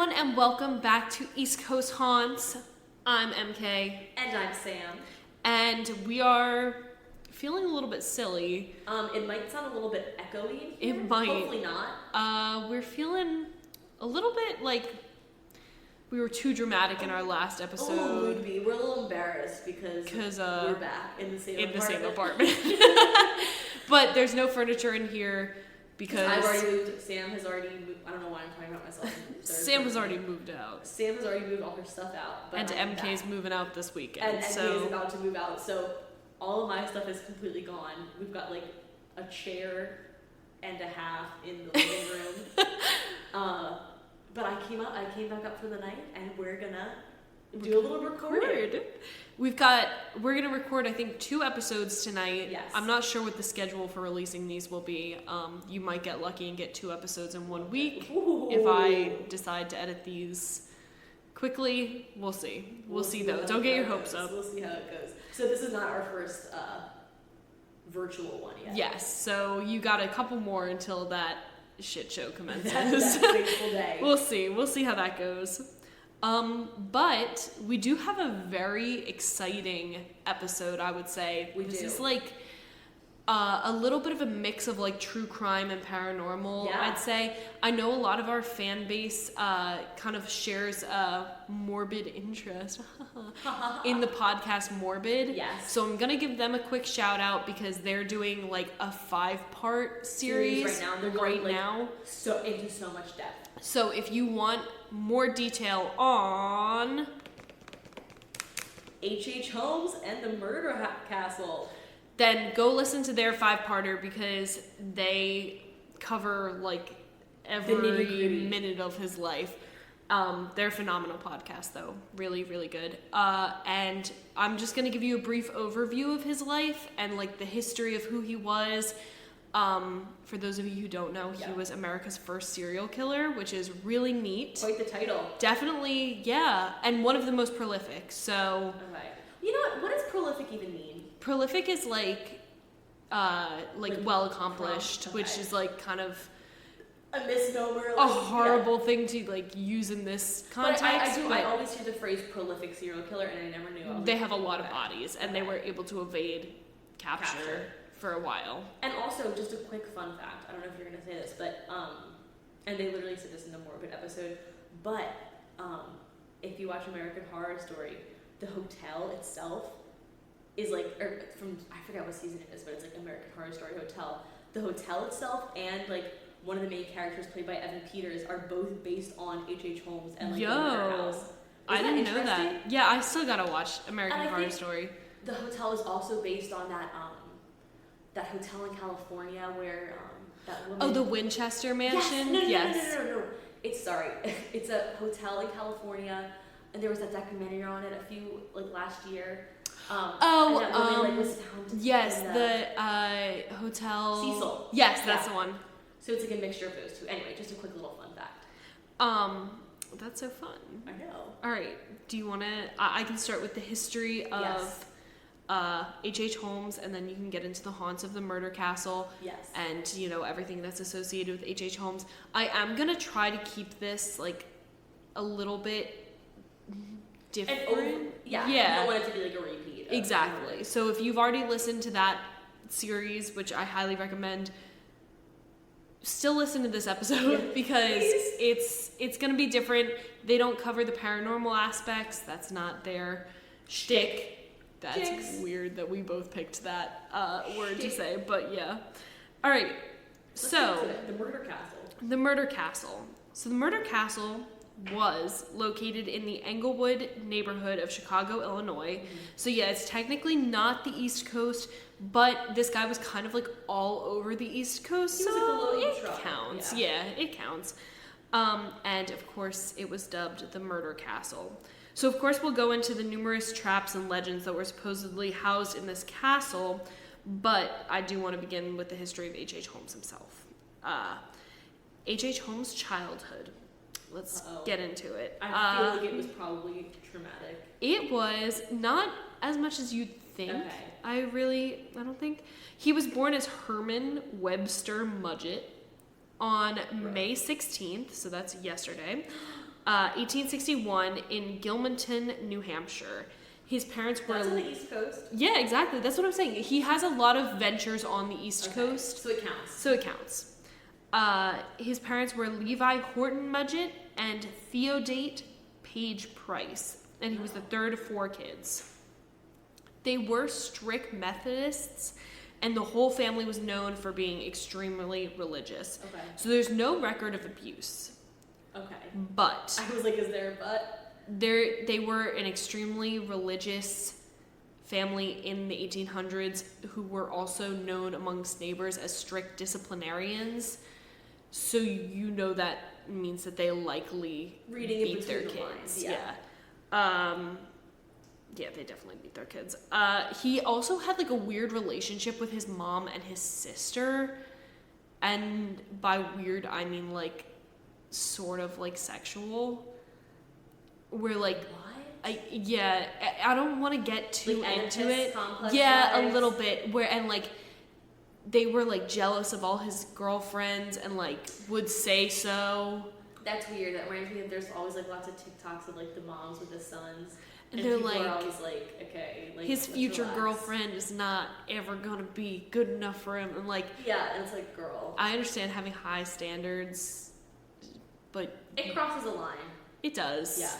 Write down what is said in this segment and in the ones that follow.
everyone, and welcome back to East Coast Haunts. I'm MK. And I'm Sam. And we are feeling a little bit silly. It might sound a little bit echoey in here. It might. Hopefully not. We're feeling a little bit like we were too dramatic in our last episode. We're a little embarrassed because we're back in the same apartment. But there's no furniture in here because I've already moved. Sam has already moved. I don't know why I'm talking about myself. Sam has already moved out. Sam has already moved all her stuff out. But And MK's moving out this weekend. And MK is about to move out. So all of my stuff is completely gone. We've got like a chair and a half in the living room. But I came back up for the night, and we're gonna do a little recording. We're gonna record, I think, 2 episodes tonight. Yes. I'm not sure what the schedule for releasing these will be. You might get lucky and get 2 episodes in 1 week. Ooh. If I decide to edit these quickly. We'll see. We'll see though. Don't get your hopes up. We'll see how it goes. So this is not our first virtual one yet. Yes. So you got a couple more until that shit show commences. that fateful day. We'll see. We'll see how that goes. But we do have a very exciting episode, I would say. This is like a little bit of a mix of like true crime and paranormal, yeah. I'd say. I know a lot of our fan base kind of shares a morbid interest in the podcast Morbid. Yes. So I'm going to give them a quick shout out because they're doing like a 5-part series right now. They're going so into so much depth. So if you want more detail on H.H. Holmes and the Murder Castle, then go listen to their 5-parter because they cover like every minute of his life. They're a phenomenal podcast though. Really, really good. And I'm just going to give you a brief overview of his life and like the history of who he was. For those of you who don't know, he was America's first serial killer, which is really neat. Quite the title. Definitely, yeah. And one of the most prolific, so... Okay. You know what does prolific even mean? Prolific is like well accomplished, Okay. which is like kind of... A misnomer. a horrible thing to like use in this context. I always hear the phrase prolific serial killer, and I never knew. They have a lot of bodies, and they were able to evade capture for a while. And also, just a quick fun fact. I don't know if you're going to say this, but, and they literally said this in the Morbid episode, but if you watch American Horror Story, the hotel itself is like, or from, I forget what season it is, but it's like American Horror Story Hotel. The hotel itself and like one of the main characters played by Evan Peters are both based on H.H. Holmes and like the Murder House. I didn't know that. Yeah, I still gotta watch American Horror Story. The hotel is also based on that hotel in California where that woman... Oh, the Winchester Mansion? Yes. No. It's a hotel in California, and there was that documentary on it last year. Was found yes, the hotel... Cecil. Yes, that's the one. So it's like a mixture of those two. Anyway, just a quick little fun fact. That's so fun. I know. All right. Do you want to... I can start with the history of... H.H. Holmes, and then you can get into the haunts of the Murder Castle. Yes. And, everything that's associated with H.H. Holmes. I am going to try to keep this, like, a little bit different. Yeah. You don't want it to be, like, a repeat. Exactly. So if you've already listened to that series, which I highly recommend, still listen to this episode because it's going to be different. They don't cover the paranormal aspects. That's not their shtick. That's weird that we both picked that word to say, but yeah. All right, so the Murder Castle. The Murder Castle. So the Murder Castle was located in the Englewood neighborhood of Chicago, Illinois. Mm-hmm. So yeah, it's technically not the East Coast, but this guy was kind of like all over the East Coast, he was so like it counts. Yeah, it counts. And of course, it was dubbed the Murder Castle. So, of course, we'll go into the numerous traps and legends that were supposedly housed in this castle, but I do want to begin with the history of H.H. Holmes himself. H.H. Holmes' childhood. Let's get into it. I feel like it was probably traumatic. It was not as much as you'd think. Okay. I don't think. He was born as Herman Webster Mudgett on May 16th, so that's yesterday. 1861 in Gilmanton, New Hampshire. His parents were... That's on the East Coast? Yeah, exactly. That's what I'm saying. He has a lot of ventures on the East Coast. So it counts. So it counts. His parents were Levi Horton Mudgett and Theodate Page Price. And he was the third of 4 kids. They were strict Methodists, and the whole family was known for being extremely religious. Okay. So there's no record of abuse. Okay. But... I was like, is there a but? They were an extremely religious family in the 1800s who were also known amongst neighbors as strict disciplinarians. So you know that means that they likely beat their kids. Yeah, they definitely beat their kids. He also had like a weird relationship with his mom and his sister. And by weird, I mean like sort of like sexual. Where like... What? I don't want to get too like into it. Yeah, a little bit. And like they were like jealous of all his girlfriends and like would say so. That's weird. That reminds me of there's always like lots of TikToks of like the moms with the sons. And they're people like, are always like, okay, like his future relax. girlfriend is not ever gonna be good enough for him. And like, yeah, and it's like, girl. I understand having high standards, but it crosses a line. It does. Yeah.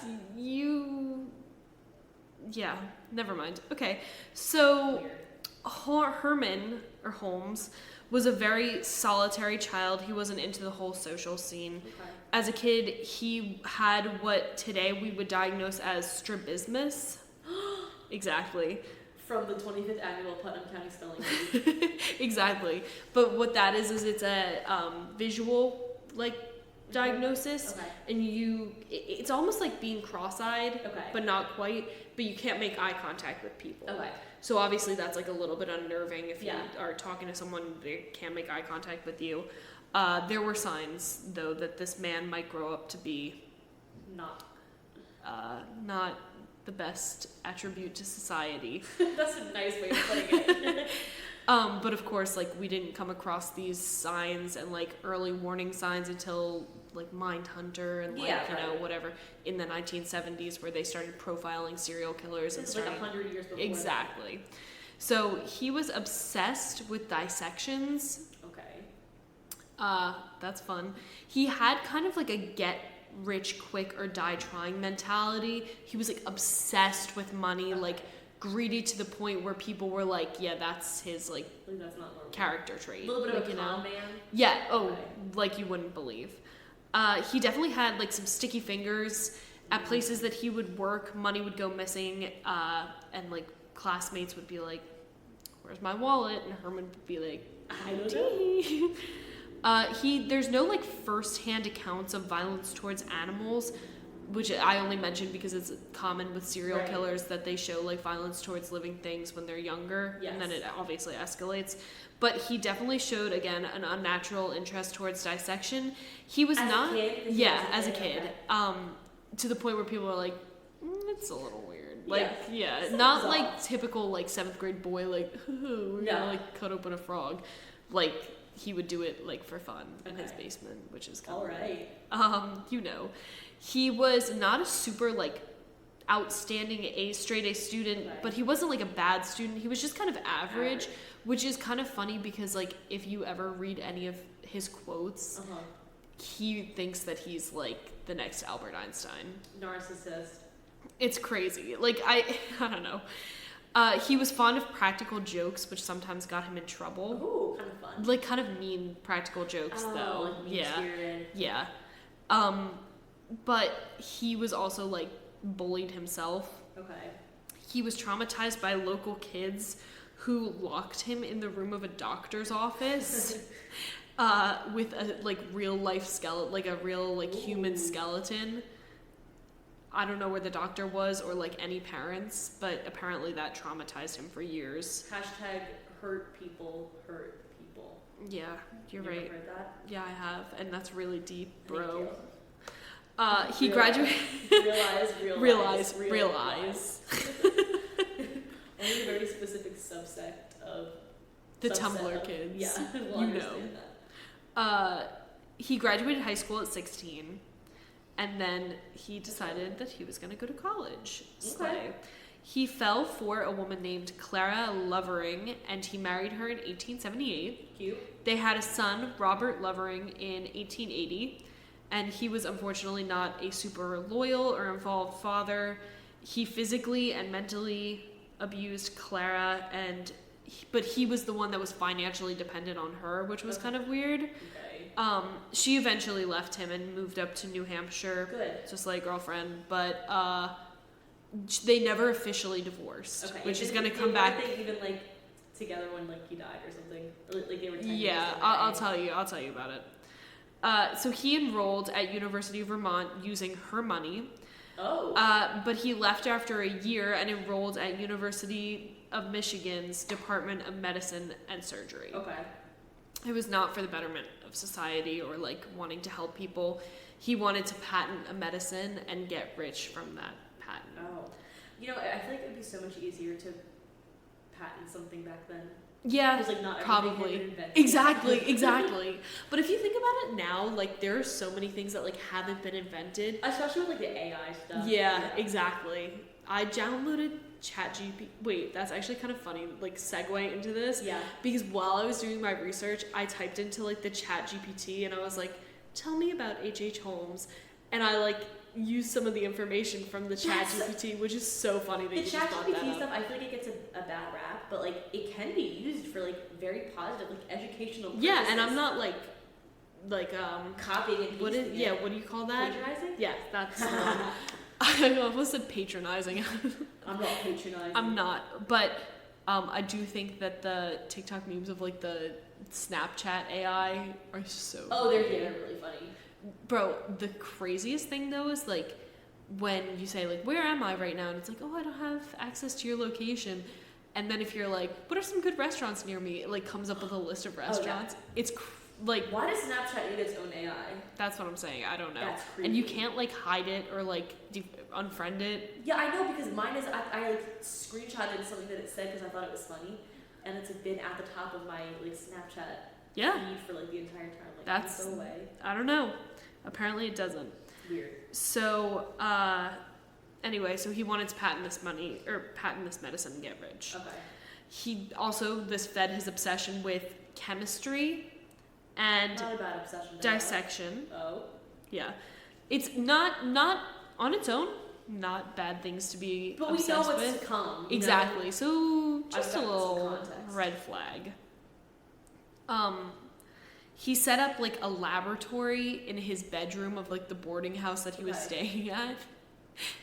Yeah, never mind. Okay, so Weird. Herman, or Holmes, was a very solitary child. He wasn't into the whole social scene. Okay. As a kid, he had what today we would diagnose as strabismus. Exactly. From the 25th annual Putnam County Spelling Bee. Exactly. But what that is it's a visual, like, diagnosis. Okay. And it's almost like being cross-eyed, Okay. but not quite. But you can't make eye contact with people. Okay. So obviously that's like a little bit unnerving if Yeah. you are talking to someone they can't make eye contact with you. There were signs though that this man might grow up to be not the best attribute to society. That's a nice way of putting it. But of course, like, we didn't come across these signs and like early warning signs until like Mindhunter and like whatever in the 1970s, where they started profiling serial killers and started like 100 years before. Exactly. So he was obsessed with dissections. Okay. That's fun. He had kind of like a get rich quick or die trying mentality. He was like obsessed with money, like greedy to the point where people were like, yeah, that's his like that's not normal. Character trait. A little bit like, of a con man. Yeah. Oh, like you wouldn't believe. He definitely had like some sticky fingers at places that he would work. Money would go missing, and like classmates would be like, "Where's my wallet?" And Herman would be like, "I don't know." There's no like first-hand accounts of violence towards animals, which I only mention because it's common with serial killers that they show like violence towards living things when they're younger, and then it obviously escalates. But he definitely showed, again, an unnatural interest towards dissection. He was as a kid? As a kid. Okay. To the point where people are like, it's a little weird. Like, not bizarre. Like typical like 7th grade boy, like, we're gonna like cut open a frog. Like, he would do it like for fun in his basement, which is kind of right. He was not a super like outstanding straight A student, but he wasn't like a bad student. He was just kind of average. Which is kind of funny because, like, if you ever read any of his quotes, he thinks that he's, like, the next Albert Einstein. Narcissist. It's crazy. Like, I don't know. He was fond of practical jokes, which sometimes got him in trouble. Ooh, kind of fun. Like, kind of mean practical jokes, though. Like mean-spirited. Yeah. But he was also, like, bullied himself. Okay. He was traumatized by local kids who locked him in the room of a doctor's office with a like real life skeleton, like a real like human skeleton. I don't know where the doctor was or like any parents, but apparently that traumatized him for years. Hashtag hurt people hurt people. Yeah, you're right. Ever heard that? Yeah, I have, and that's really deep, bro. He graduated. Realize. Only a very specific subsect of the Tumblr kids. Yeah, He graduated high school at 16, and then he decided that he was going to go to college. Okay. He fell for a woman named Clara Lovering, and he married her in 1878. Cute. They had a son, Robert Lovering, in 1880, and he was unfortunately not a super loyal or involved father. He physically and mentally abused Clara, but he was the one that was financially dependent on her, which was kind of weird. Okay. She eventually left him and moved up to New Hampshire. Good. Just like girlfriend, but they never officially divorced, which is going to come back. Were they even like together when like he died or something? Or, like they were 10 years Yeah, I'll tell you about it. So he enrolled at University of Vermont using her money. Oh. But he left after a year and enrolled at University of Michigan's Department of Medicine and Surgery. Okay. It was not for the betterment of society or like wanting to help people. He wanted to patent a medicine and get rich from that patent. Oh. You know, I feel like it would be so much easier to patent something back then. Yeah, because like not probably. Had been invented. Exactly. But if you think about it now, like there are so many things that like haven't been invented. Especially with like the AI stuff. Yeah, exactly. I downloaded ChatGPT. Wait, that's actually kind of funny. Like segue into this. Yeah. Because while I was doing my research, I typed into like the ChatGPT and I was like, "Tell me about H.H. Holmes," and I like used some of the information from the ChatGPT, which is so funny that you just brought that up. The ChatGPT stuff, I feel like it gets a bad rap, but like it can be used for like very positive, like educational purposes. Yeah, and I'm not like copying and pasting. What do you call that? Patronizing? Yeah, that's I almost said patronizing. I'm not patronizing. I'm not, but I do think that the TikTok memes of like the Snapchat AI are so they're really funny. Bro, the craziest thing though is like when you say like, "Where am I right now?" and it's like, "Oh, I don't have access to your location." And then if you're like, "What are some good restaurants near me?" it like comes up with a list of restaurants. It's like, why does Snapchat need its own AI? That's what I'm saying. I don't know. That's creepy. And you can't like hide it or like unfriend it. Yeah, I know, because mine is I like screenshotted something that it said because I thought it was funny, and it's been at the top of my like Snapchat feed for like the entire time. Like, that's go away. I don't know. Apparently it doesn't. Weird. So anyway, so he wanted to patent this medicine and get rich. Okay. He also, this fed his obsession with chemistry and not a bad obsession. dissection. Oh. Yeah. It's not on its own, not bad things to be but obsessed we know what's with. to come. Exactly. Know? So just a little context. red flag. He set up like a laboratory in his bedroom of like the boarding house that he was staying at.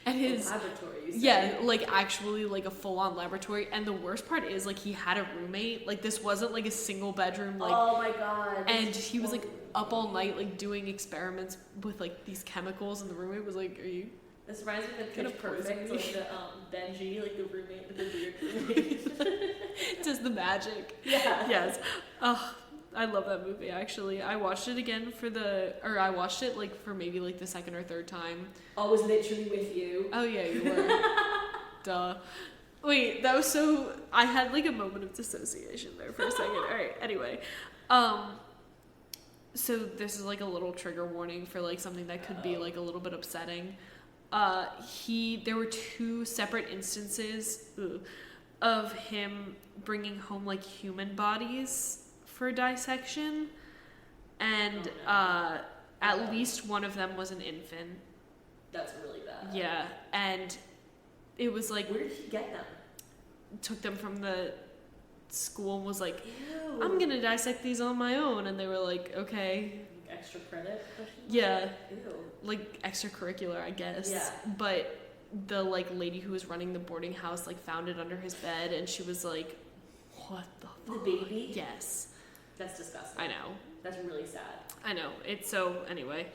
And his laboratory, like actually like a full-on laboratory. And the worst part is like he had a roommate. Like this wasn't like a single bedroom. Like, oh my god! And he was like up all night like doing experiments with like these chemicals. And the roommate was like, "Are you?" This reminds me of the Pitch Perfect, like the Benji, like the roommate with the weird roommate. Does the magic? Yeah. Yes. Oh, I love that movie. Actually, I watched it again I watched it like for maybe like the second or third time. I was literally with you. Oh yeah, you were. Duh. Wait, that was so. I had like a moment of dissociation there for a second. All right. Anyway, so this is like a little trigger warning for like something that could be like a little bit upsetting. There were 2 separate instances of him bringing home like human bodies for dissection, and at least one of them was an infant. That's really bad. Yeah, and it was like, where did he get them? Took them from the school and was like, ew. "I'm gonna dissect these on my own," and they were like, "Okay." Extra credit? Yeah. Ew. Like extracurricular, I guess. Yeah. But the like lady who was running the boarding house like found it under his bed, and she was like, "What the fuck?" The baby? Yes. That's disgusting. I know. That's really sad. I know. It's so anyway.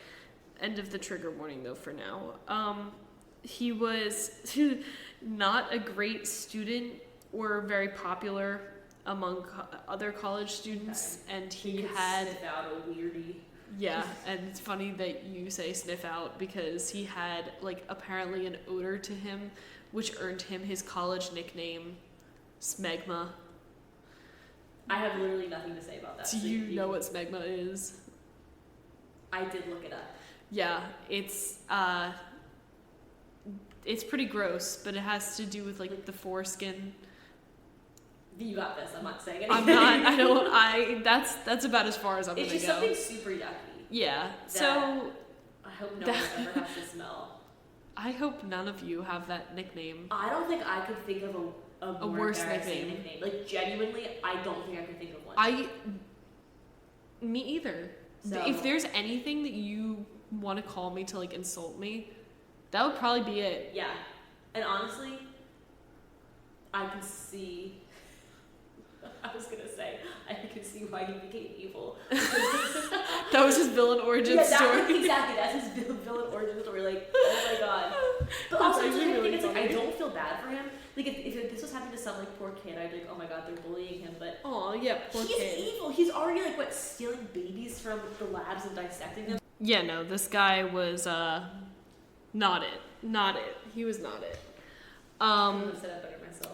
End of the trigger warning though for now. He was not a great student or very popular among other college students, and he had sniff out a weirdie. Yeah, and it's funny that you say sniff out because he had like apparently an odor to him, which earned him his college nickname, Smegma. I have literally nothing to say about that. Do you know what smegma is? I did look it up. Yeah, it's pretty gross, but it has to do with like the foreskin. You got this. I'm not saying anything. I'm not. I don't. That's about as far as I'm gonna go. It's just something super yucky. Yeah. So I hope no one ever has to smell. I hope none of you have that nickname. I don't think I could think of a more worse nickname. Like genuinely, I don't think I could think of one. Me either. So, if there's anything that you want to call me to like insult me, that would probably be it. Yeah. And honestly, I can see. I was gonna say I can see why he became evil. That was his villain origin story. Exactly, that's his villain origin story. Like, oh my god. But also, the really thing is, like, I don't feel bad for him. Like, if this was happening to some like poor kid, I'd be like, oh my god, they're bullying him. But oh yeah, poor kid. He's evil. He's already like stealing babies from the labs and dissecting them. Yeah, no, this guy was not it. He was not it.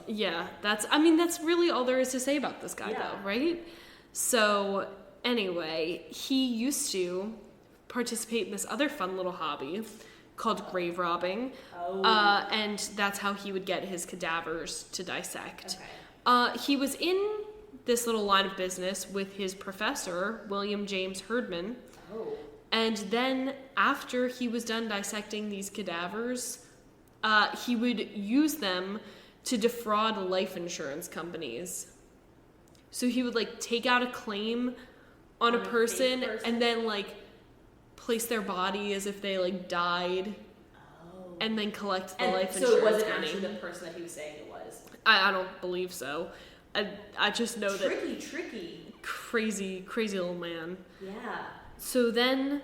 Yeah, that's really all there is to say about this guy, though, right? So, anyway, he used to participate in this other fun little hobby called grave robbing, and that's how he would get his cadavers to dissect. Okay. He was in this little line of business with his professor, William James Herdman, and then after he was done dissecting these cadavers, he would use them to defraud life insurance companies. So he would like take out a claim on a person and then like place their body as if they like died, and then collect the life insurance money. So it wasn't actually the person that he was saying it was? I don't believe so. I just know tricky. Crazy little man. Yeah. So then,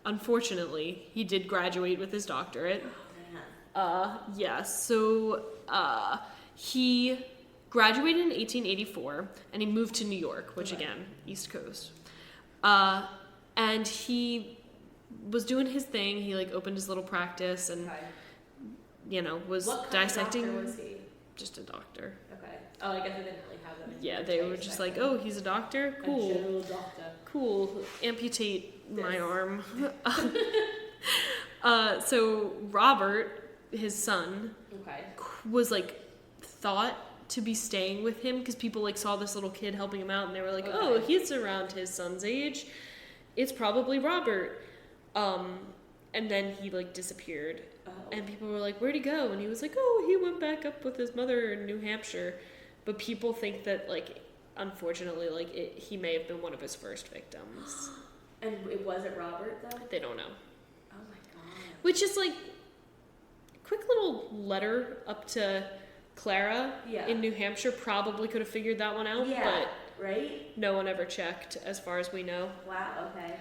unfortunately, he did graduate with his doctorate. Yes. So he graduated in 1884, and he moved to New York, which again, East Coast. And he was doing his thing. He like opened his little practice, and was dissecting. What kind of doctor was he? Just a doctor. Okay. Oh, I guess they didn't really have them. Yeah, they were just like, oh, he's a doctor. Cool. A general doctor. Cool. Amputate my arm. So Robert, his son, was like thought to be staying with him because people like saw this little kid helping him out, and they were like, oh, he's around his son's age. It's probably Robert. And then he like disappeared. And people were like, where'd he go? And he was like, oh, he went back up with his mother in New Hampshire. But people think that like, unfortunately, like he may have been one of his first victims. And it wasn't Robert though? They don't know. Oh my god. Which is like quick little letter up to Clara in New Hampshire probably could have figured that one out, but right? No one ever checked as far as we know. Wow, okay.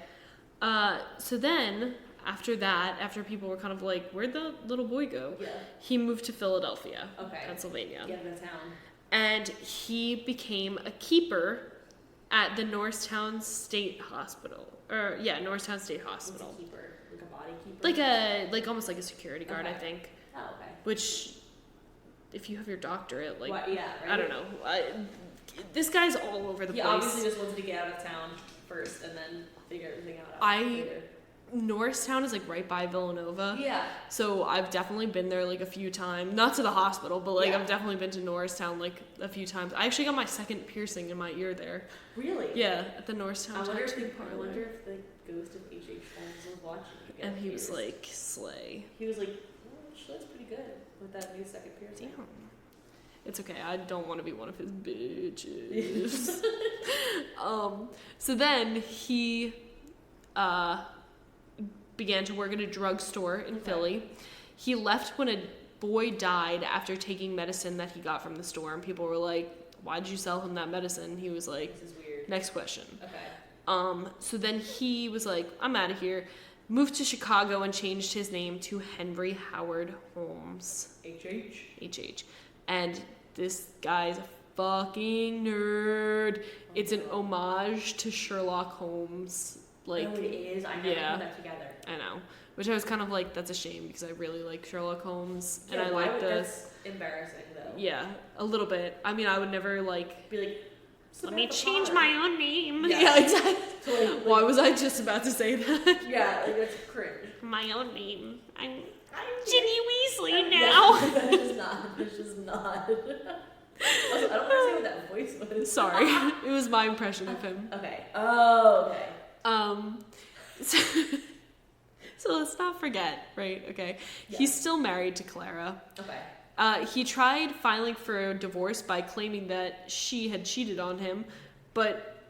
So then after that, after people were kind of like, where'd the little boy go? Yeah. He moved to Philadelphia, Pennsylvania. Get into town. And he became a keeper at the Norristown State Hospital. Norristown State Hospital. What's a keeper? Like a body keeper? Like almost like a security guard, I think. Oh, okay. Which, if you have your doctorate, like, right? I don't know. This guy's all over the place. He obviously just wanted to get out of town first and then figure everything out later. Norristown is like right by Villanova. Yeah. So I've definitely been there like a few times. Not to the hospital, but like I've definitely been to Norristown like a few times. I actually got my second piercing in my ear there. Really? Yeah, at the Norristown. I wonder if the ghost of H.H. Holmes was watching you. And he was like, slay. He was like, oh, that's pretty good with that new second piercing. Damn. It's okay. I don't want to be one of his bitches. So then he began to work at a drugstore in Philly. He left when a boy died after taking medicine that he got from the store, and people were like, why did you sell him that medicine? He was like, this is weird. Next question. Okay. So then he was like, I'm out of here. Moved to Chicago and changed his name to Henry Howard Holmes. H.H. And this guy's a fucking nerd. It's an homage to Sherlock Holmes. Like, it is. I never put that together. I know. Which I was kind of like, that's a shame because I really like Sherlock Holmes. Yeah, and I like that's embarrassing though. Yeah, a little bit. I mean, I would never like... Be like, let me change my own name. Yeah, exactly. Why was I just about to say that? Yeah, like that's cringe. My own name. I'm Ginny Weasley now. Yeah, it's just not. Also, I don't want to say what that voice was. Sorry, it was my impression of him. Okay. Oh, okay. So let's not forget, right? Okay. Yeah. He's still married to Clara. Okay. He tried filing for a divorce by claiming that she had cheated on him, but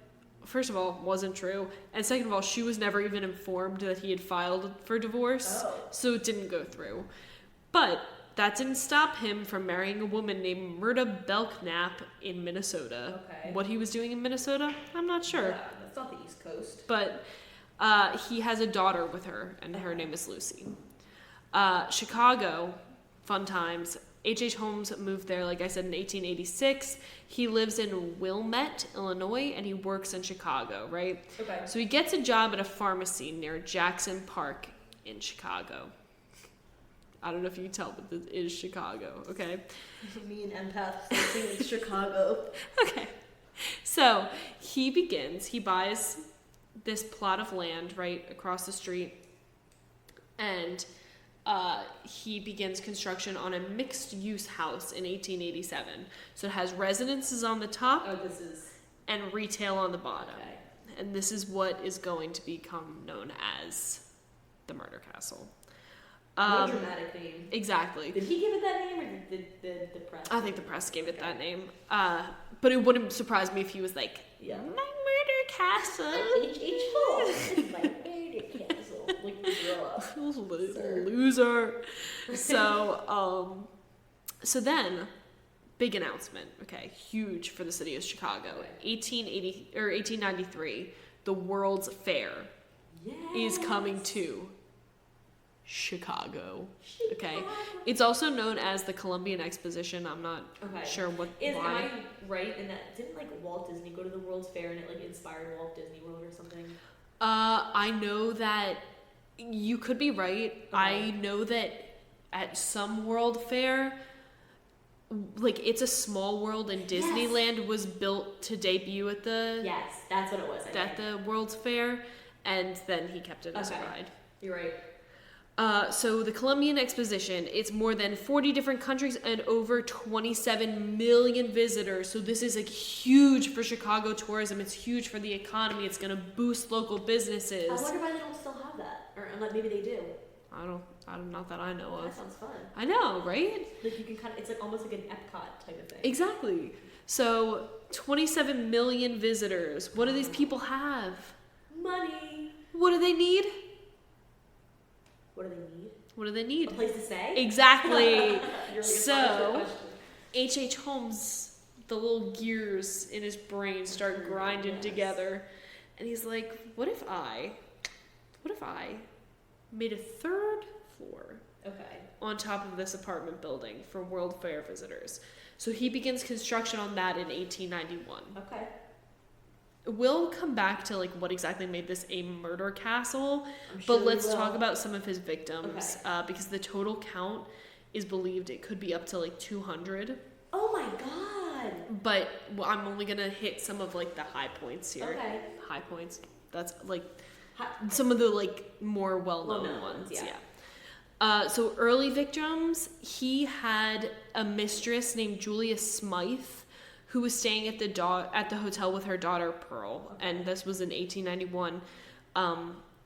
first of all, wasn't true. And second of all, she was never even informed that he had filed for divorce, so it didn't go through. But that didn't stop him from marrying a woman named Myrta Belknap in Minnesota. Okay. What he was doing in Minnesota, I'm not sure. Yeah, that's not the East Coast. But he has a daughter with her, and her name is Lucy. Chicago, fun times. H.H. Holmes moved there, like I said, in 1886. He lives in Wilmette, Illinois, and he works in Chicago, right? Okay. So he gets a job at a pharmacy near Jackson Park in Chicago. I don't know if you can tell, but this is Chicago, okay? Me and empath thinking it's Chicago. Okay. So he buys this plot of land right across the street, and he begins construction on a mixed-use house in 1887. So it has residences on the top and retail on the bottom. Okay. And this is what is going to become known as the Murder Castle. What a dramatic name. Exactly. Did he give it that name, or did the press? I think the press gave it that name. But it wouldn't surprise me if he was like, yeah. My Murder Castle. H.H. Holmes. My Murder Castle. Like, grow up. Loser. So then, big announcement. Okay, huge for the city of Chicago. 1893, the World's Fair is coming to Chicago. Okay, it's also known as the Columbian Exposition. I'm not sure why. Am I right in that? Didn't like Walt Disney go to the World's Fair and it like inspired Walt Disney World or something? I know that you could be right. Okay. I know that at some World Fair, like it's a small world and Disneyland was built to debut at the that's what it was. At the World's Fair, and then he kept it as a ride. You're right. So the Columbian Exposition, it's more than 40 different countries and over 27 million visitors. So this is like huge for Chicago tourism. It's huge for the economy. It's going to boost local businesses. I wonder why they don't still have that, or maybe they do. I don't. Not that I know of. That sounds fun. I know, right? Like you can it's like almost like an Epcot type of thing. Exactly. So 27 million visitors. What do these people have? Money. What do they need? What do they need? What do they need? A place to stay? Exactly. So, H.H. Holmes, the little gears in his brain start grinding together. And he's like, what if I made a third floor on top of this apartment building for World Fair visitors? So he begins construction on that in 1891. Okay. We'll come back to like what exactly made this a murder castle, but let's talk about some of his victims because the total count is believed it could be up to like 200. Oh my god! But I'm only gonna hit some of like the high points here. Okay. High points. That's like some of the like more well-known ones. Yeah. So early victims, he had a mistress named Julia Smythe, who was staying at the hotel with her daughter Pearl, and this was in 1891.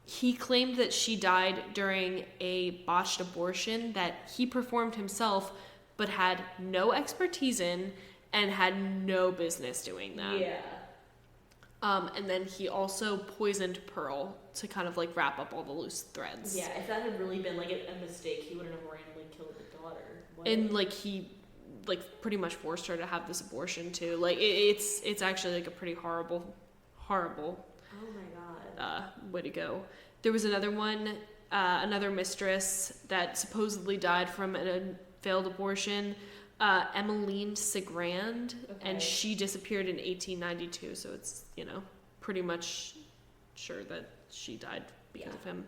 He claimed that she died during a botched abortion that he performed himself, but had no expertise in and had no business doing that. Yeah. And then he also poisoned Pearl to kind of like wrap up all the loose threads. Yeah, if that had really been like a mistake, he wouldn't have randomly killed the daughter. And like he pretty much forced her to have this abortion too. Like it's actually like a pretty horrible Oh my god. Way to go. There was another one, another mistress that supposedly died from a failed abortion, Emmeline Segrand, and she disappeared in 1892. So it's pretty much sure that she died because of him.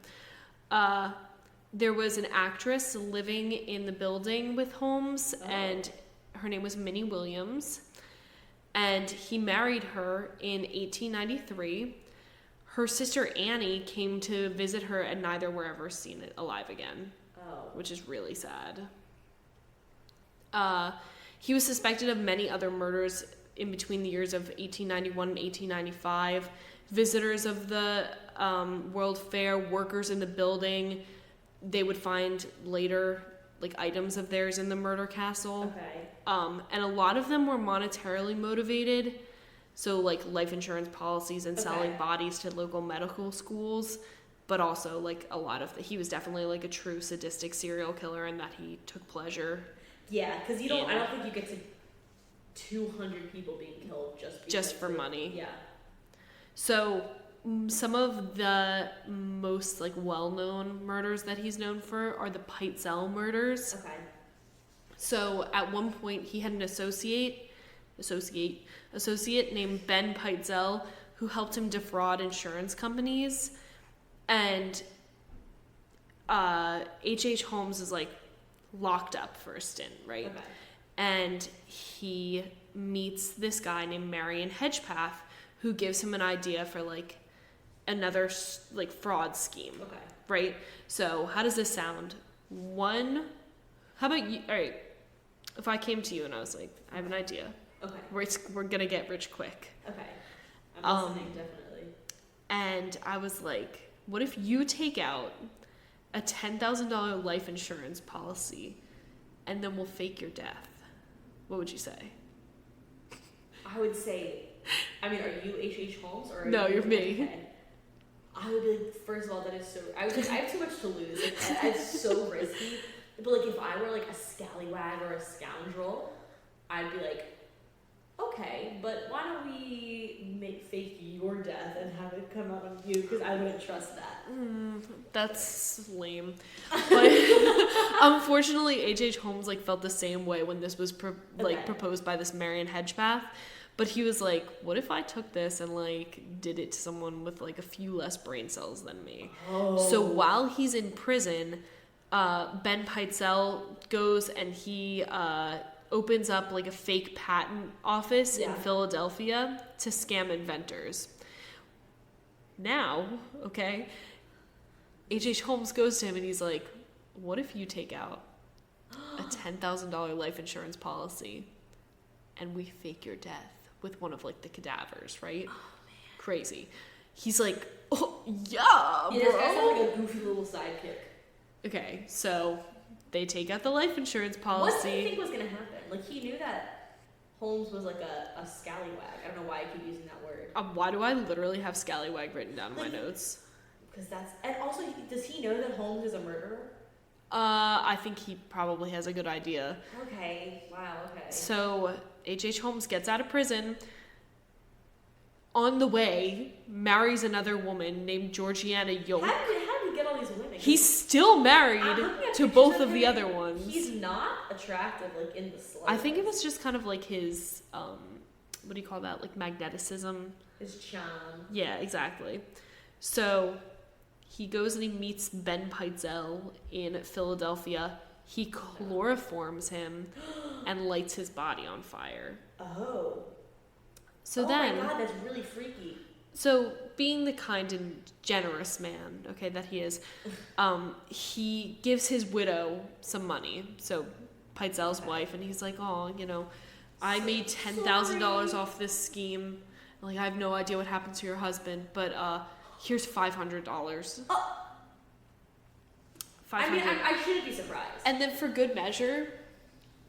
There was an actress living in the building with Holmes, and her name was Minnie Williams. and he married her in 1893. Her sister Annie came to visit her, and neither were ever seen alive again. Oh. Which is really sad. He was suspected of many other murders in between the years of 1891 and 1895. Visitors of the World Fair, workers in the building, they would find later like items of theirs in the murder castle. Okay. And a lot of them were monetarily motivated. So like life insurance policies and selling bodies to local medical schools. But also like a lot of he was definitely like a true sadistic serial killer, and that he took pleasure. Yeah, because I don't think you get to 200 people being killed just for money. Yeah. So some of the most like well-known murders that he's known for are the Pitezel murders. Okay. So at one point he had an associate named Ben Pitezel who helped him defraud insurance companies, and H.H. Holmes is like locked up for a stint, right? Okay. And he meets this guy named Marion Hedgepath, who gives him an idea for like another like fraud scheme. Okay. Right? So how does this sound? How about you? All right. If I came to you and I was like, I have an idea. Okay. We're gonna get rich quick. Okay. I'm listening, definitely. And I was like, what if you take out a $10,000 life insurance policy, and then we'll fake your death? What would you say? I would say, are you H.H. Holmes or? No, you're me. Okay. I would be like, first of all, that is so. I would like, I have too much to lose. Like, it's so risky. But like, if I were like a scallywag or a scoundrel, I'd be like, okay, but why don't we fake your death and have it come out on you? Because I wouldn't trust that. That's lame. But unfortunately, H.H. Holmes like felt the same way when this was proposed by this Marion Hedgepath. But he was like, what if I took this and like did it to someone with like a few less brain cells than me? Oh. So while he's in prison, Ben Pitezel goes and he opens up like a fake patent office in Philadelphia to scam inventors. Now, okay, H.H. Holmes goes to him and he's like, what if you take out a $10,000 life insurance policy and we fake your death with one of like the cadavers, right? Oh, man. Crazy. He's like, oh, yeah, bro. This guy sounds like a goofy little sidekick. Okay, so they take out the life insurance policy. What do you think was going to happen? Like, he knew that Holmes was like a scallywag. I don't know why I keep using that word. Why do I literally have scallywag written down in my notes? Because that's... And also, does he know that Holmes is a murderer? I think he probably has a good idea. Okay. Wow, okay. So, H.H. Holmes gets out of prison. On the way, marries another woman named Georgiana Yoke. How did he get all these women? He's still married to both of the other ones. He's not attractive, like, in the slightest. I think it was just kind of like his, what do you call that? Like magnetism. His charm. Yeah, exactly. So he goes and he meets Ben Pitezel in Philadelphia. He chloroforms him and lights his body on fire. Oh. So oh then, my God, that's really freaky. So being the kind and generous man, okay, that he is, he gives his widow some money. So Pitezel's wife, and he's like, oh, I made $10,000 off this scheme. Like, I have no idea what happened to your husband, but here's $500. $500. I mean, I shouldn't be surprised. And then for good measure,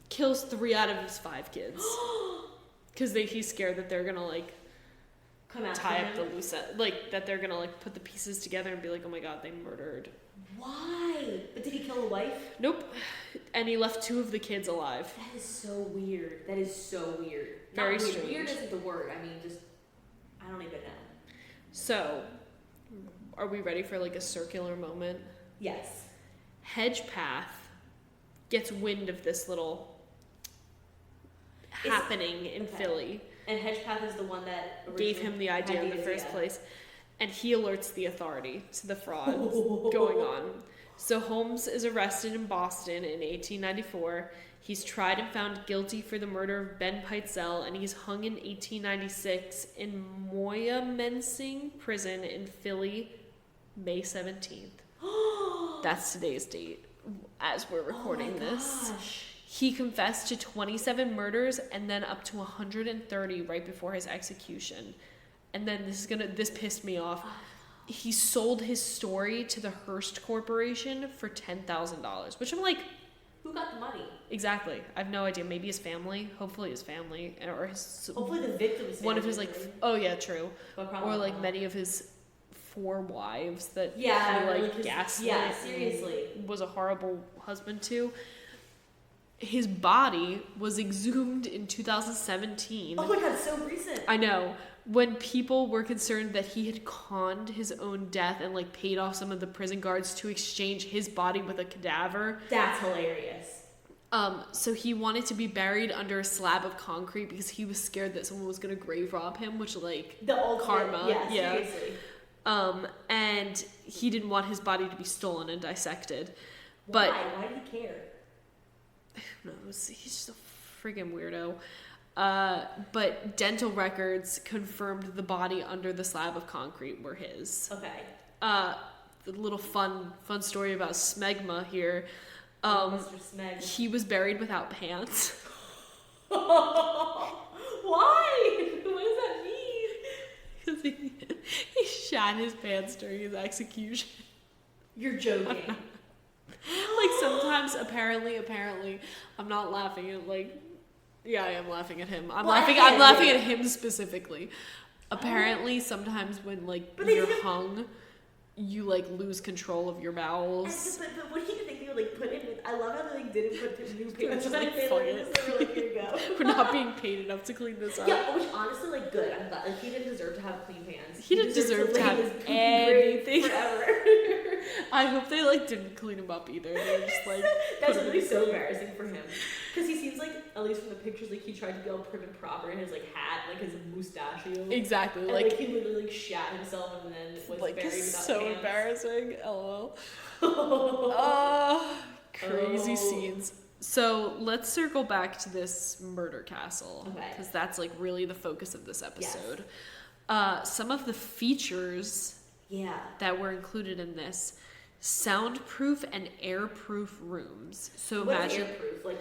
kills 3 out of his 5 kids. Because he's scared that they're gonna like tie up the loose end, like that they're gonna like put the pieces together and be like, oh my God, they murdered. Why? But did he kill the wife? Nope. And he left 2 of the kids alive. That is so weird. Very strange. Weird isn't the word. I mean, just I don't even know. So, are we ready for like a circular moment? Yes. Hedgepath gets wind of this little happening in Philly. And Hedgepath is the one that gave him the idea in the first place. And he alerts the authority to the fraud going on. So Holmes is arrested in Boston in 1894. He's tried and found guilty for the murder of Ben Peitzel, and he's hung in 1896 in Moyamensing Prison in Philly, May 17th. That's today's date, as we're recording this. He confessed to 27 murders and then up to 130 right before his execution. And then this pissed me off. He sold his story to the Hearst Corporation for $10,000, which I'm like, who got the money? Exactly. I have no idea. Maybe his family. Hopefully his family, or his. Hopefully the victim's family. One of his oh yeah, true. Or like many of his 4 wives that he gaslit. Yeah, seriously. Was a horrible husband to. His body was exhumed in 2017. Oh my god, so recent. I know. When people were concerned that he had conned his own death and like paid off some of the prison guards to exchange his body with a cadaver. That's hilarious. So he wanted to be buried under a slab of concrete because he was scared that someone was going to grave rob him, which like the ultimate karma. Yeah, seriously. And he didn't want his body to be stolen and dissected. Why? Why did he care? Who knows? He's just a friggin' weirdo. But dental records confirmed the body under the slab of concrete were his. Okay. The little fun story about Smegma here. Mr. Smeg. He was buried without pants. Why? What does that mean? Because he shat his pants during his execution. You're joking. Like sometimes, apparently, I'm not laughing at yeah, I am laughing at him. I'm laughing at him specifically. Apparently, sometimes when you're hung, you lose control of your bowels. But what do you think they would put in? I love how they didn't put new pants on. Here you go. We're not being paid enough to clean this up. Yeah, which honestly, good. I'm glad. He didn't deserve to have clean pants. He didn't deserve to have anything forever. I hope they didn't clean him up either. They were just that's really so embarrassing for him, because he seems at least from the pictures, he tried to be all prim and proper in his hat, his mustachio. Exactly. And, he literally shat himself and then was buried without so pants. Embarrassing. LOL. Crazy scenes. So let's circle back to this murder castle, because that's really the focus of this episode. Yes. Some of the features that were included in this: soundproof and airproof rooms. So imagine airproof?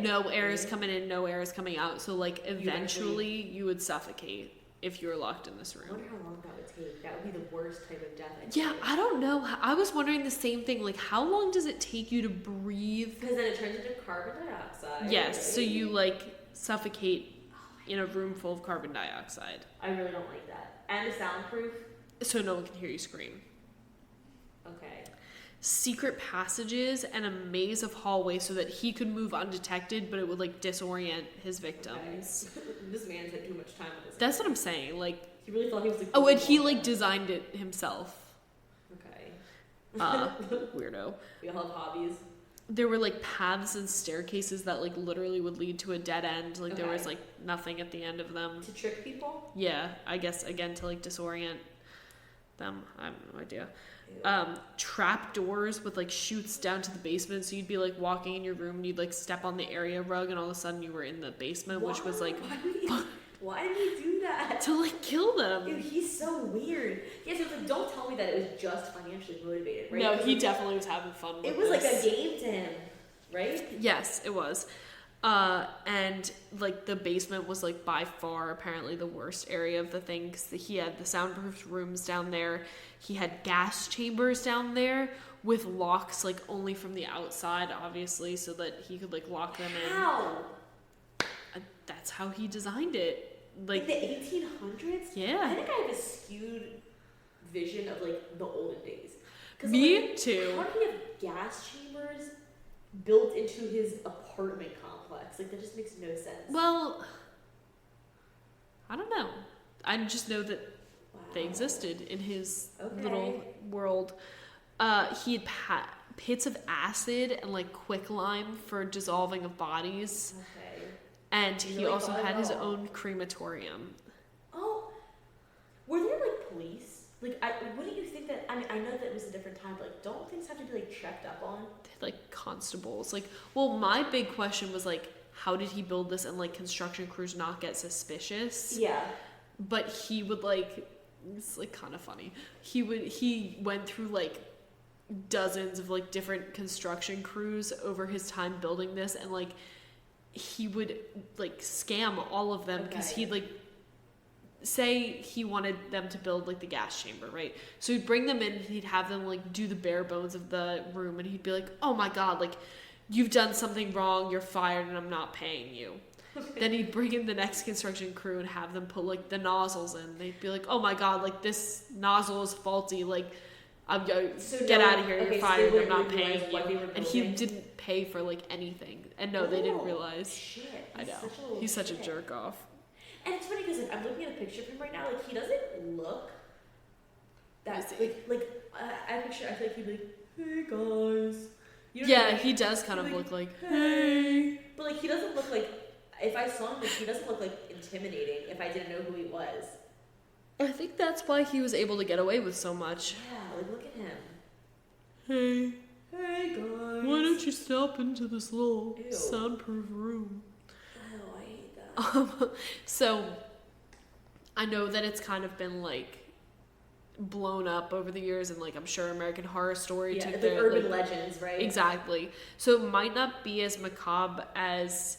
No air is coming in, no air is coming out. So eventually you would suffocate if you were locked in this room. I wonder how long that would take. That would be the worst type of death. Yeah, I don't know. I was wondering the same thing. How long does it take you to breathe? Because then it turns into carbon dioxide. Yes, right? So you suffocate in a room full of carbon dioxide. I really don't like that. And soundproof? So no one can hear you scream. Okay. Secret passages and a maze of hallways so that he could move undetected, but it would disorient his victims. Okay. This man's had too much time with this. That's what I'm saying. He really thought he was and he designed it himself. Okay. Weirdo. We all have hobbies. There were paths and staircases that literally would lead to a dead end. There was nothing at the end of them. To trick people? Yeah, I guess again to disorient them. I have no idea. Trap doors with chutes down to the basement, so you'd be walking in your room and you'd step on the area rug and all of a sudden you were in the basement. Which was why did he do that? To kill them. Dude, he's so weird. Yeah, so don't tell me that it was just financially motivated, right? No, he definitely was having fun with it. It was this. a game to him, right? Yes, it was. And the basement was by far apparently the worst area of the thing, because he had the soundproof rooms down there. He had gas chambers down there with locks only from the outside, obviously, so that he could lock them in. How? That's how he designed it. The 1800s? Yeah. I think I have a skewed vision of the olden days. Me too. How do he have gas chambers built into his apartment complex? That just makes no sense. Well, I don't know. I just know that they existed in his little world. He had pits of acid and quicklime for dissolving of bodies. Okay. And he also had his own crematorium. Oh, were there police? Like, wouldn't you think that? I mean, I know that it was a different time, but like, don't things have to be like checked up on? Like constables. Like, well, my big question was like, how did he build this and like construction crews not get suspicious? Yeah. But he would like, it's like kind of funny. He went through like dozens of like different construction crews over his time building this, and like he would like scam all of them because he'd like say he wanted them to build like the gas chamber, right? So he'd bring them in and he'd have them like do the bare bones of the room, and he'd be like, oh my god, like you've done something wrong, you're fired, and I'm not paying you. Then he'd bring in the next construction crew and have them put like the nozzles in. They'd be like, oh my god, like this nozzle is faulty, like get out of here, you're fired, I'm not paying you. And he didn't pay for like anything. And no, they didn't realize. Shit. I know. He's such a jerk off. And it's funny because like, I'm looking at a picture of him right now. Like he doesn't look that I feel like he'd be like, hey guys. You know yeah, he does kind of look like, hey. But like he doesn't look like, if I saw him, like, he doesn't look like intimidating if I didn't know who he was. I think that's why he was able to get away with so much. Yeah, like look at him. Hey guys. Why don't you step into this little soundproof room? Oh, I hate that. So, I know that it's kind of been like blown up over the years, and like I'm sure American Horror Story took the urban legends, right? Exactly. So it might not be as macabre as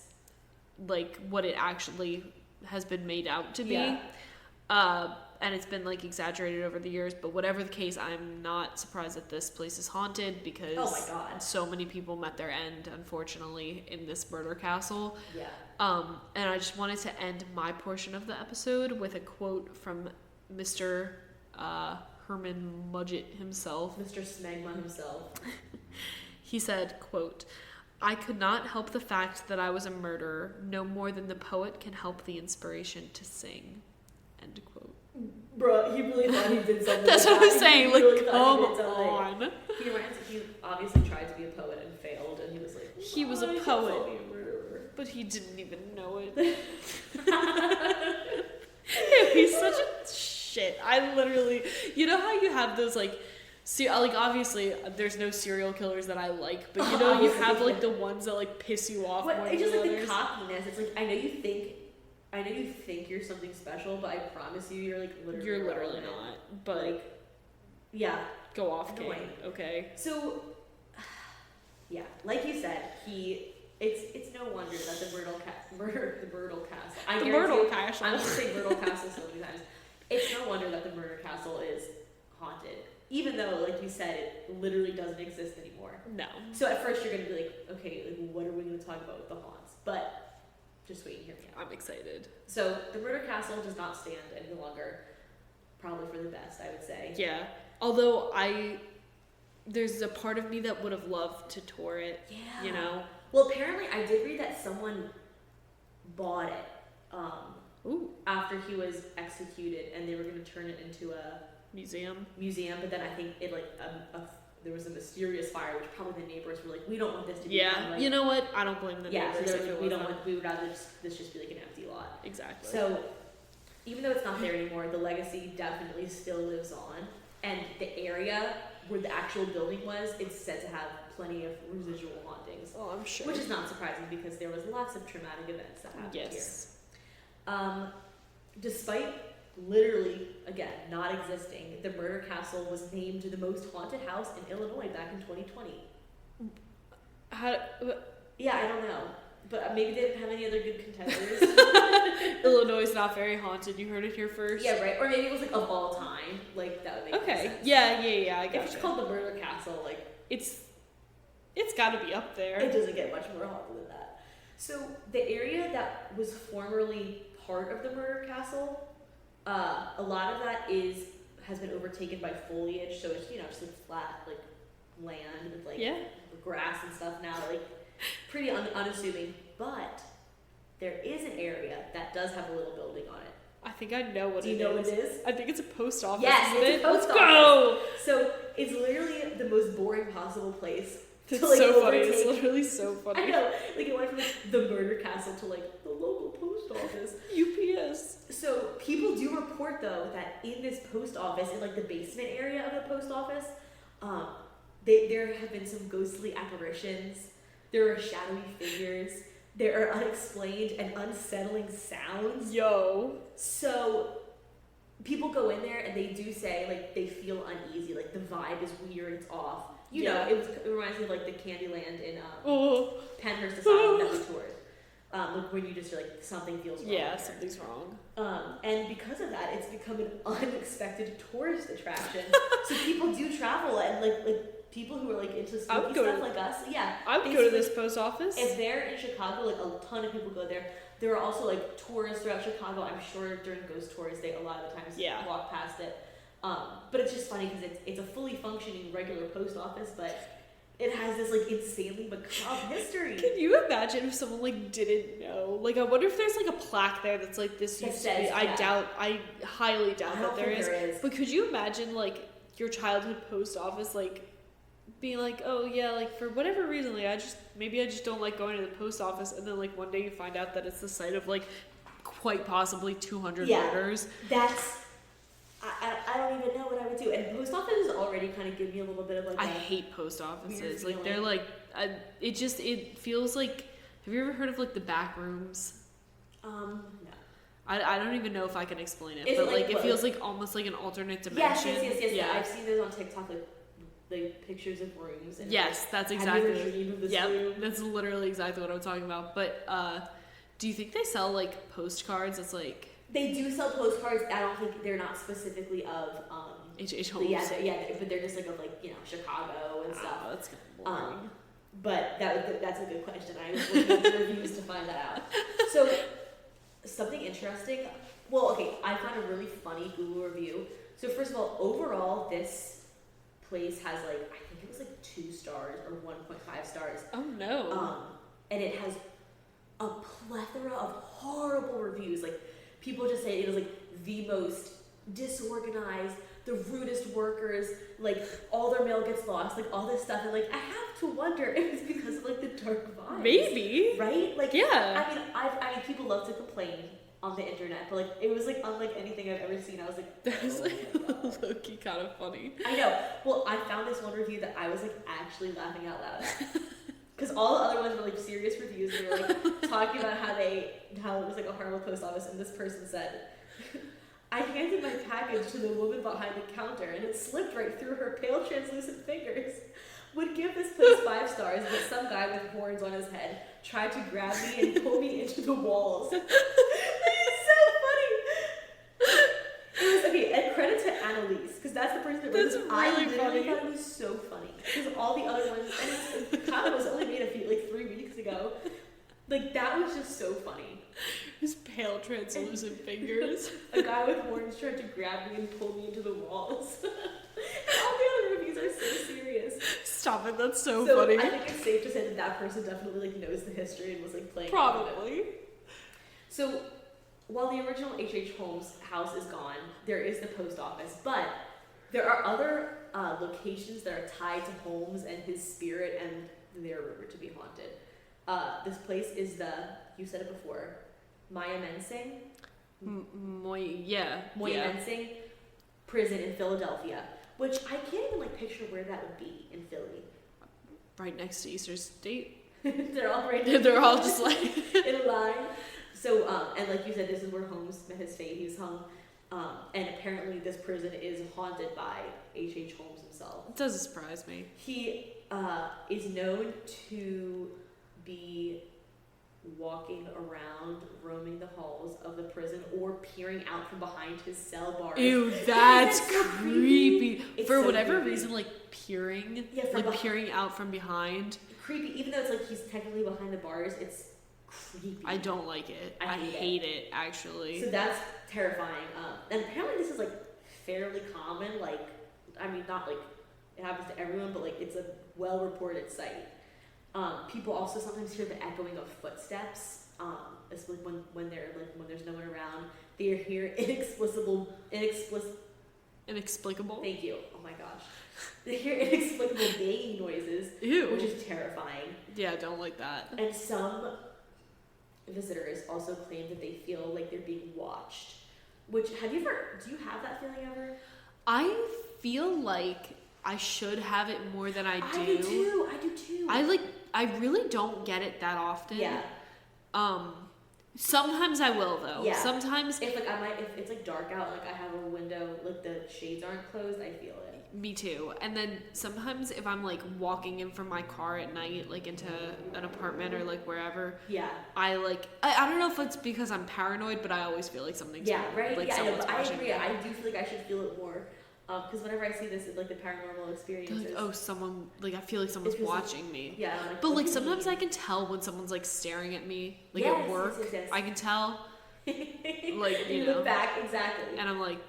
like what it actually has been made out to be. Yeah. And it's been like exaggerated over the years, but whatever the case, I'm not surprised that this place is haunted because oh my god, so many people met their end, unfortunately, in this murder castle. Yeah. And I just wanted to end my portion of the episode with a quote from Mr. Herman Mudgett himself. Mr. Smegma himself. He said, quote, I could not help the fact that I was a murderer, no more than the poet can help the inspiration to sing. End quote. Bro, he really thought he did something. That's what I'm saying. Like, really come on. He obviously tried to be a poet and failed, and he was like, he was a poet, but he didn't even know it. He's such a shit. I literally, you know how you have those like obviously there's no serial killers that I like, but you know you have like the ones that like piss you off. But it's just like others. The cockiness. It's like I know you think you're something special, but I promise you're like literally. You're literally not. But like, yeah, go off, King. Okay. So, yeah, like you said, it's no wonder that the Myrtle Castle. I'm gonna say Myrtle Castle so many times. It's no wonder that the murder castle is haunted, even though, like you said, it literally doesn't exist anymore. No. So at first you're gonna be like, okay, like what are we gonna talk about with the haunts? But just wait and hear me out. I'm excited. So the murder castle does not stand any longer. Probably for the best, I would say. Yeah. Although there's a part of me that would have loved to tour it. Yeah. You know? Well, apparently I did read that someone bought it after he was executed, and they were going to turn it into a museum. But then I think it there was a mysterious fire, which probably the neighbors were like, we don't want this to be. Yeah, you know what? I don't blame the neighbors. So like, we would rather this just be like an empty lot. Exactly. So even though it's not there anymore, the legacy definitely still lives on, and the area where the actual building was, it's said to have plenty of residual hauntings. Oh, I'm sure. Which is not surprising because there was lots of traumatic events that happened here. Despite literally, again, not existing, the murder castle was named the most haunted house in Illinois back in 2020. Yeah, I don't know. But maybe they didn't have any other good contenders. Illinois is not very haunted. You heard it here first. Yeah, right. Or maybe it was like of all time. Like that would make sense. Yeah. I guess if it's called the murder castle, like it's got to be up there. It doesn't get much more haunted than that. So the area that was formerly part of the murder castle, a lot of that has been overtaken by foliage. So it's just like flat like land with like grass and stuff now, like pretty unassuming. But there is an area that does have a little building on it. I think I know what it is. Do you know what it is? I think it's a post office. Yes, it's a post office. Go! So it's literally the most boring possible place It's to, like, so funny. overtake. It's literally so funny. I know. Like, it went from like, the murder castle to like the local post office. UPS. So people do report though that in this post office, in like the basement area of the post office, there have been some ghostly apparitions. There are shadowy figures. There are unexplained and unsettling sounds. Yo. So people go in there and they do say like they feel uneasy, like the vibe is weird, it's off. You know, it reminds me of like the Candyland in Penhurst Asylum that we toured. Like when you just like something feels wrong. Yeah, something's wrong. And because of that, it's become an unexpected tourist attraction. So people do travel and like people who are like into spooky stuff like us. Yeah, I would go to this post office. If they're in Chicago, like a ton of people go there. There are also like tours throughout Chicago. I'm sure during ghost tours, they a lot of the times walk past it. But it's just funny because it's a fully functioning regular post office, but it has this like insanely macabre history. Can you imagine if someone like didn't know? Like, I wonder if there's like a plaque there that's like this used to be. I highly doubt that there is. But could you imagine like your childhood post office like being like, oh yeah, like for whatever reason, like I just don't like going to the post office, and then like one day you find out that it's the site of like quite possibly 200 murders. That's. I don't even know what I would do. And post offices already kind of give me a little bit of like. I hate post offices. Like they're like, it feels like. Have you ever heard of like the back rooms? No. I don't even know if I can explain it, Is but it like it feels like almost like an alternate dimension. Yes. Yeah. I've seen those on TikTok, like pictures of rooms. And yes, that's exactly. Have you ever dreamed of this room? That's literally exactly what I'm talking about. But do you think they sell like postcards? That's like. They do sell postcards. I don't think they're not specifically of H.H. Holmes. But they're just like of like Chicago and stuff. That's kind of boring. But that's a good question. I was looking at the reviews to find that out. So something interesting. Well, okay, I found a really funny Google review. So first of all, overall, this place has like I think it was like 2 stars or 1.5 stars. Oh no. And it has a plethora of horrible reviews. Like people just say it was like the most disorganized, the rudest workers, like all their mail gets lost, like all this stuff. And like I have to wonder if it's because of like the dark vibes. Maybe. Right? Like yeah. I mean, I people love to complain on the internet, but like it was like unlike anything I've ever seen. I was like, that was like low-key kind of funny. I know. Well, I found this one review that I was like actually laughing out loud at. Because all the other ones were like serious reviews. They were like talking about how it was like a horrible post office, and this person said, I handed my package to the woman behind the counter, and it slipped right through her pale, translucent fingers. Would give this place 5 stars, but some guy with horns on his head tried to grab me and pull me into the walls. It is so funny. It was okay. And credit to Annalise, because that's the person that wrote this. Really I literally thought it was so funny because all the other ones, and the comment was only made 3 weeks ago. Like that was just so funny. His pale, translucent fingers. A guy with horns tried to grab me and pull me into the walls. And all the other reviews are so serious. Stop it! That's so funny. funny. I think it's safe to say that person definitely like knows the history and was like playing. Probably. So, while the original H.H. Holmes house is gone, there is the post office, but there are other locations that are tied to Holmes and his spirit, and they're rumored to be haunted. This place is you said it before, Maya Mensing? Mensing prison in Philadelphia, which I can't even like picture where that would be in Philly. Right next to Eastern State. They're all right. They're all just like in a line. So, and like you said, this is where Holmes met his fate. He was hung. And apparently this prison is haunted by H.H. Holmes himself. It doesn't surprise me. He is known to be walking around, roaming the halls of the prison, or peering out from behind his cell bars. Ew, that's so creepy. For so whatever creepy. reason, like peering, peering out from behind. Creepy, even though it's like he's technically behind the bars, it's creepy. I don't like it. I hate it, actually. So that's terrifying. And apparently this is like fairly common. Like, I mean, not like it happens to everyone, but like it's a well-reported site. People also sometimes hear the echoing of footsteps. Especially when there's no one around. They hear inexplicable Inexplicable. Thank you. Oh my gosh. They hear inexplicable banging noises, Ew. which is terrifying. Yeah, don't like that. And some visitors also claim that they feel like they're being watched. Which, do you have that feeling ever? I feel like I should have it more than I do. I do too. I really don't get it that often. Yeah. Sometimes I will though. Yeah. Sometimes if it's like dark out, like I have a window, like the shades aren't closed, I feel it. Me too. And then sometimes if I'm like walking in from my car at night, like into an apartment or like wherever, yeah, I don't know if it's because I'm paranoid, but I always feel like something's right. Like yeah, someone's but I agree. Me. I do feel like I should feel it more. Because whenever I see this, it's like the paranormal experiences. Like, oh, someone, like, I feel like someone's watching me. Yeah. But, like, sometimes I can tell when someone's, like, staring at me. Like, yes, at work. Yes. I can tell. Like, you look back, exactly. And I'm like,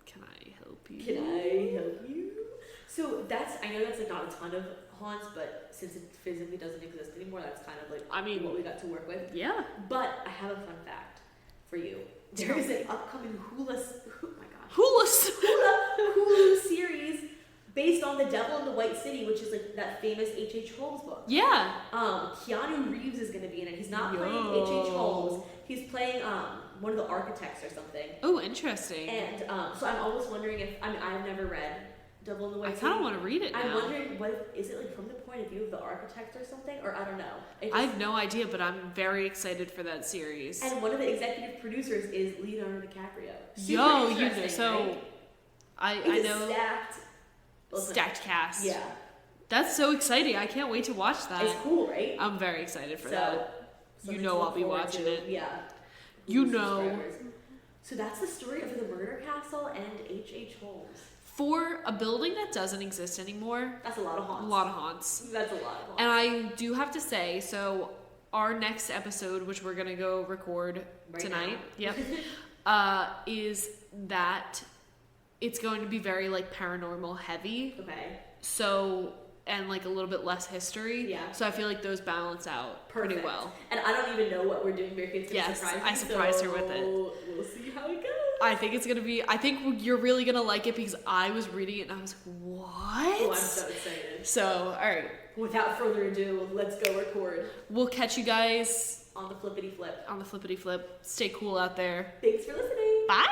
can I help you? Can I help you? So, I know that's, like, not a ton of haunts, but since it physically doesn't exist anymore, that's kind of, like, what we got to work with. Yeah. But I have a fun fact for you. There is an upcoming Hulu series based on The Devil in the White City, which is like that famous H.H. Holmes book. Yeah. Keanu Reeves is going to be in it. He's not playing H.H. Holmes. He's playing one of the architects or something. Oh, interesting. And so I'm always wondering I've never read Devil in the White City. I kind of want to read it now. I'm wondering, is it like from the point of view of the architect or something? Or I don't know. I have no idea, but I'm very excited for that series. And one of the executive producers is Leonardo DiCaprio. Yo, you know, so right? I know. Stacked cast. Yeah. That's so exciting. I can't wait to watch that. It's cool, right? I'm very excited for that. You know I'll be watching it. Yeah. You know. So that's the story of the Murder Castle and H.H. Holmes. For a building that doesn't exist anymore. That's a lot of haunts. A lot of haunts. That's a lot of haunts. And I do have to say, so our next episode, which we're going to go record tonight, is that it's going to be very, like, paranormal heavy. Okay. So, and, like, a little bit less history. Yeah. So I feel like those balance out pretty well. And I don't even know what we're doing. It's going to surprise me. I surprised her with it. We'll see how it goes. I think it's going to be, I think you're really going to like it because I was reading it and I was like, what? Oh, I'm so excited. So, all right. Without further ado, let's go record. We'll catch you guys on the flippity flip. Stay cool out there. Thanks for listening. Bye.